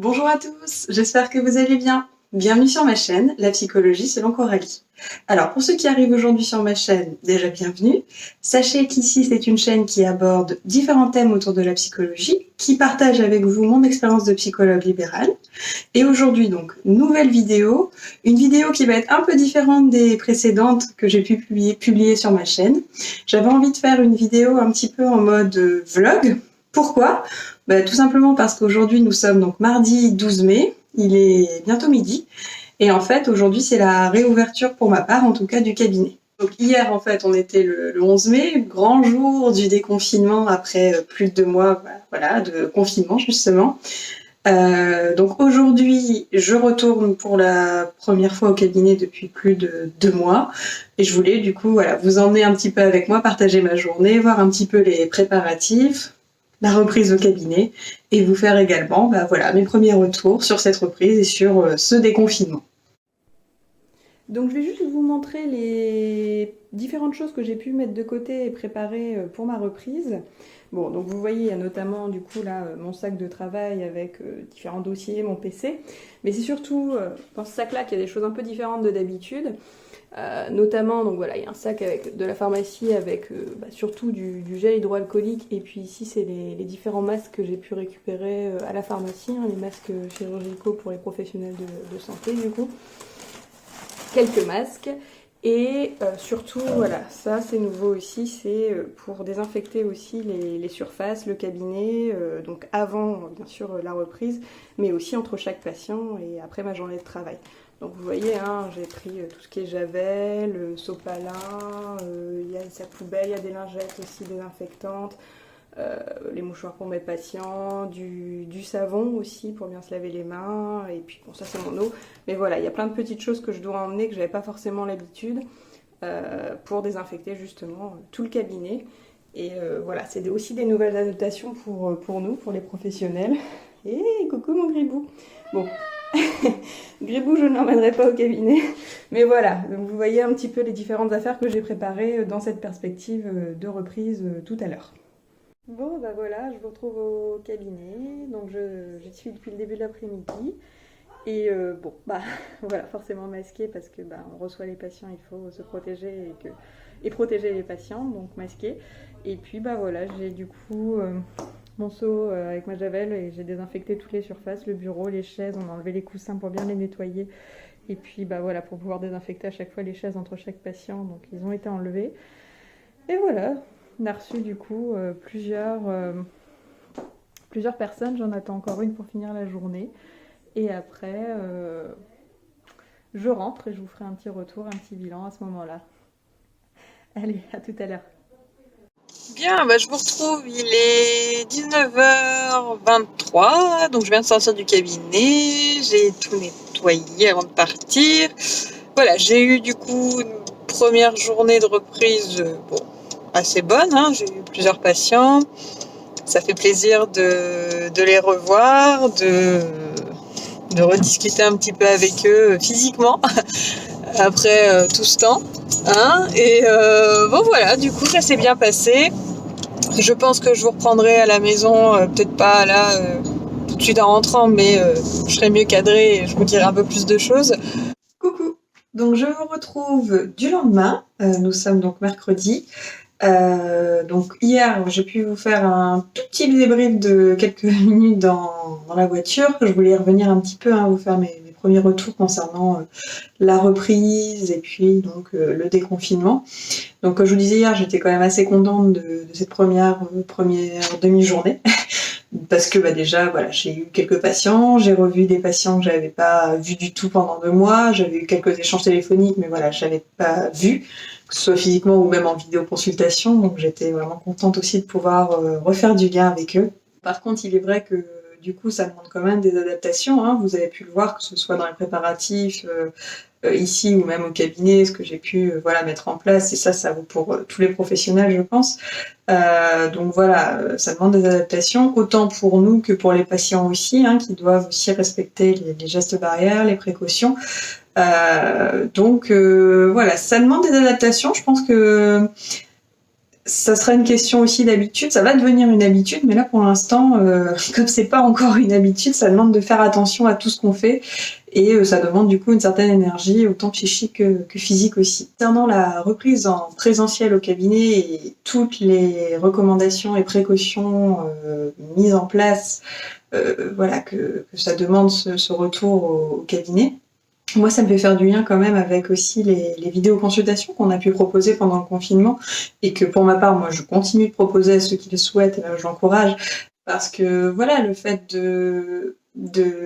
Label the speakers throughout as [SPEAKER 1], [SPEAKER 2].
[SPEAKER 1] Bonjour à tous, j'espère que vous allez bien. Bienvenue sur ma chaîne, La Psychologie selon Coralie. Alors pour ceux qui arrivent aujourd'hui sur ma chaîne, déjà bienvenue. Sachez qu'ici c'est une chaîne qui aborde différents thèmes autour de la psychologie, qui partage avec vous mon expérience de psychologue libérale. Et aujourd'hui donc, nouvelle vidéo, une vidéo qui va être un peu différente des précédentes que j'ai pu publier sur ma chaîne. J'avais envie de faire une vidéo un petit peu en mode vlog. Pourquoi ? Tout simplement parce qu'aujourd'hui nous sommes donc mardi 12 mai, il est bientôt midi, et en fait aujourd'hui c'est la réouverture pour ma part, en tout cas du cabinet. Donc hier en fait on était le 11 mai, grand jour du déconfinement après plus de 2 mois voilà, de confinement justement. Donc aujourd'hui je retourne pour la première fois au cabinet depuis plus de 2 mois, et je voulais du coup vous emmener un petit peu avec moi, partager ma journée, voir un petit peu les préparatifs, la reprise au cabinet, et vous faire également mes premiers retours sur cette reprise et sur ce déconfinement. Donc je vais juste vous montrer les différentes choses que j'ai pu mettre de côté et préparer pour ma reprise. Bon, donc vous voyez, il y a notamment du coup là mon sac de travail avec différents dossiers, mon PC, mais c'est surtout dans ce sac-là qu'il y a des choses un peu différentes de d'habitude. Notamment, donc voilà, il y a un sac de la pharmacie avec surtout du gel hydroalcoolique, et puis ici c'est les différents masques que j'ai pu récupérer à la pharmacie, les masques chirurgicaux pour les professionnels de santé du coup. Quelques masques, et surtout voilà, ça c'est nouveau aussi, c'est pour désinfecter aussi les surfaces, le cabinet, donc avant bien sûr la reprise, mais aussi entre chaque patient et après ma journée de travail. Donc vous voyez, j'ai pris tout ce qui est javel, sopalin, il y a sa poubelle, il y a des lingettes aussi désinfectantes, les mouchoirs pour mes patients, du savon aussi pour bien se laver les mains, et puis bon, ça c'est mon eau. Mais voilà, il y a plein de petites choses que je dois emmener que j'avais pas forcément l'habitude pour désinfecter justement tout le cabinet. Et voilà, c'est aussi des nouvelles adaptations pour nous, pour les professionnels. Et coucou mon gribou. Bon, gribou je ne l'emmènerai pas au cabinet, mais voilà, donc vous voyez un petit peu les différentes affaires que j'ai préparées dans cette perspective de reprise tout à l'heure. Bon voilà, je vous retrouve au cabinet, donc j'y suis depuis le début de l'après-midi, et voilà, forcément masqué parce que on reçoit les patients, il faut se protéger et protéger les patients, donc masqué. Et puis voilà, j'ai du coup mon seau avec ma javel, et j'ai désinfecté toutes les surfaces, le bureau, les chaises, on a enlevé les coussins pour bien les nettoyer, et puis voilà, pour pouvoir désinfecter à chaque fois les chaises entre chaque patient, donc ils ont été enlevés. Et voilà, on a reçu du coup plusieurs personnes, j'en attends encore une pour finir la journée. Et après, je rentre et je vous ferai un petit retour, un petit bilan à ce moment-là. Allez, à tout à l'heure.
[SPEAKER 2] Bien, je vous retrouve, il est 19h23, donc je viens de sortir du cabinet, j'ai tout nettoyé avant de partir. Voilà, j'ai eu du coup une première journée de reprise assez bonne, j'ai eu plusieurs patients, ça fait plaisir de les revoir, de rediscuter un petit peu avec eux physiquement après tout ce temps. Et voilà, du coup ça s'est bien passé. Je pense que je vous reprendrai à la maison, peut-être pas là tout de suite en rentrant, mais je serai mieux cadrée et je vous dirai un peu plus de choses.
[SPEAKER 1] Coucou, donc je vous retrouve du lendemain, nous sommes donc mercredi. Donc hier j'ai pu vous faire un tout petit débrief de quelques minutes dans la voiture. Je voulais revenir un petit peu, vous faire mes premiers retours concernant la reprise et puis donc le déconfinement. Donc comme je vous disais hier, j'étais quand même assez contente de cette première demi-journée parce que déjà voilà, j'ai eu quelques patients, j'ai revu des patients que j'avais pas vus du tout pendant 2 mois, j'avais eu quelques échanges téléphoniques, mais voilà, je n'avais pas vu, que ce soit physiquement ou même en vidéoconsultation, donc j'étais vraiment contente aussi de pouvoir refaire du lien avec eux. Par contre, il est vrai que du coup, ça demande quand même des adaptations, vous avez pu le voir, que ce soit dans les préparatifs, ici ou même au cabinet, ce que j'ai pu mettre en place, et ça vaut pour tous les professionnels, je pense. Donc voilà, ça demande des adaptations, autant pour nous que pour les patients aussi, qui doivent aussi respecter les gestes barrières, les précautions. Donc voilà, ça demande des adaptations. Je pense que ça sera une question aussi d'habitude, ça va devenir une habitude, mais là pour l'instant, comme c'est pas encore une habitude, ça demande de faire attention à tout ce qu'on fait et ça demande du coup une certaine énergie, autant psychique que physique aussi. Concernant la reprise en présentiel au cabinet et toutes les recommandations et précautions mises en place, voilà, que ça demande ce retour au cabinet. Moi, ça me fait faire du lien quand même avec aussi les vidéoconsultations qu'on a pu proposer pendant le confinement et que pour ma part, moi, je continue de proposer à ceux qui le souhaitent, j'encourage parce que voilà, le fait de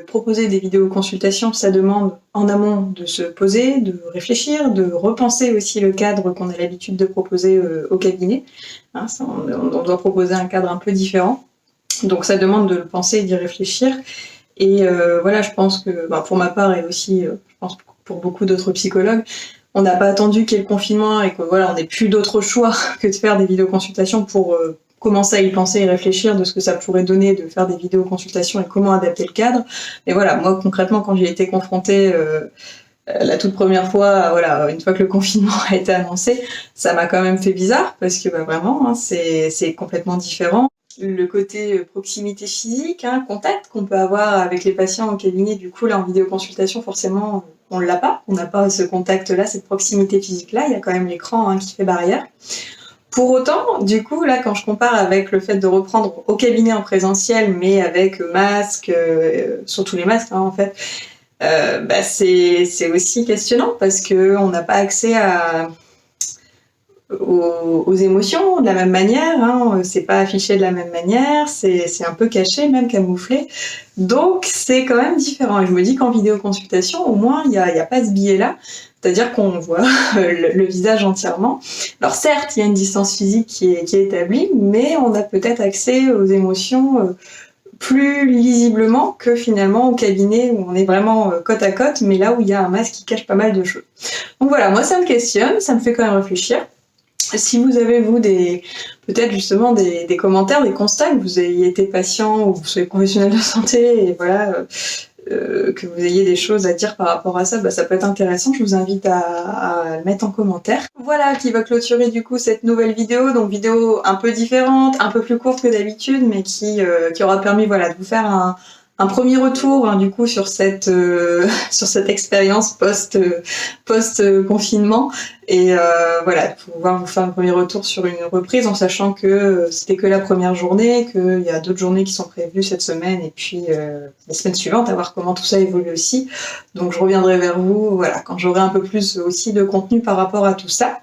[SPEAKER 1] proposer des vidéoconsultations, ça demande en amont de se poser, de réfléchir, de repenser aussi le cadre qu'on a l'habitude de proposer au cabinet. Hein, on doit proposer un cadre un peu différent. Donc ça demande de le penser et d'y réfléchir. Et voilà, je pense que pour ma part et aussi, je pense pour beaucoup d'autres psychologues, on n'a pas attendu qu'il y ait le confinement et que voilà, on n'ait plus d'autre choix que de faire des vidéoconsultations pour commencer à y penser et réfléchir de ce que ça pourrait donner de faire des vidéoconsultations et comment adapter le cadre. Mais voilà, moi concrètement, quand j'ai été confrontée la toute première fois, voilà, une fois que le confinement a été annoncé, ça m'a quand même fait bizarre parce que vraiment, hein, c'est complètement différent. Le côté proximité physique, hein, contact qu'on peut avoir avec les patients au cabinet, du coup là en vidéoconsultation forcément on l'a pas, on n'a pas ce contact-là, cette proximité physique-là, il y a quand même l'écran hein, qui fait barrière. Pour autant, du coup là quand je compare avec le fait de reprendre au cabinet en présentiel mais avec masque, surtout les masques hein, en fait, c'est aussi questionnant parce que on n'a pas accès aux émotions de la même manière, hein, c'est pas affiché de la même manière, c'est un peu caché, même camouflé. Donc c'est quand même différent. Et je me dis qu'en vidéoconsultation, au moins, il n'y a pas ce biais-là. C'est-à-dire qu'on voit le visage entièrement. Alors certes, il y a une distance physique qui est établie, mais on a peut-être accès aux émotions plus lisiblement que finalement au cabinet où on est vraiment côte à côte, mais là où il y a un masque qui cache pas mal de choses. Donc voilà, moi ça me questionne, ça me fait quand même réfléchir. Si vous avez, vous, peut-être justement des commentaires, des constats, que vous ayez été patient ou que vous soyez professionnel de santé et voilà, que vous ayez des choses à dire par rapport à ça, ça peut être intéressant. Je vous invite à le mettre en commentaire. Voilà qui va clôturer du coup cette nouvelle vidéo. Donc vidéo un peu différente, un peu plus courte que d'habitude, mais qui aura permis voilà, de vous faire un premier retour hein, du coup sur cette expérience post confinement et voilà de pouvoir vous faire un premier retour sur une reprise en sachant que c'était que la première journée, qu'il y a d'autres journées qui sont prévues cette semaine et puis les semaines suivantes à voir comment tout ça évolue aussi. Donc je reviendrai vers vous voilà quand j'aurai un peu plus aussi de contenu par rapport à tout ça.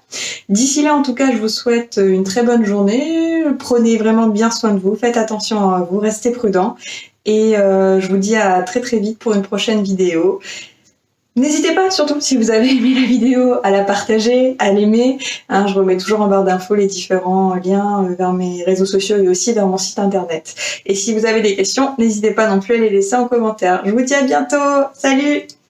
[SPEAKER 1] D'ici là en tout cas je vous souhaite une très bonne journée, prenez vraiment bien soin de vous, faites attention à vous, restez prudents. Et je vous dis à très très vite pour une prochaine vidéo. N'hésitez pas, surtout si vous avez aimé la vidéo, à la partager, à l'aimer. Hein, je remets toujours en barre d'infos les différents liens vers mes réseaux sociaux et aussi vers mon site internet. Et si vous avez des questions, n'hésitez pas non plus à les laisser en commentaire. Je vous dis à bientôt. Salut!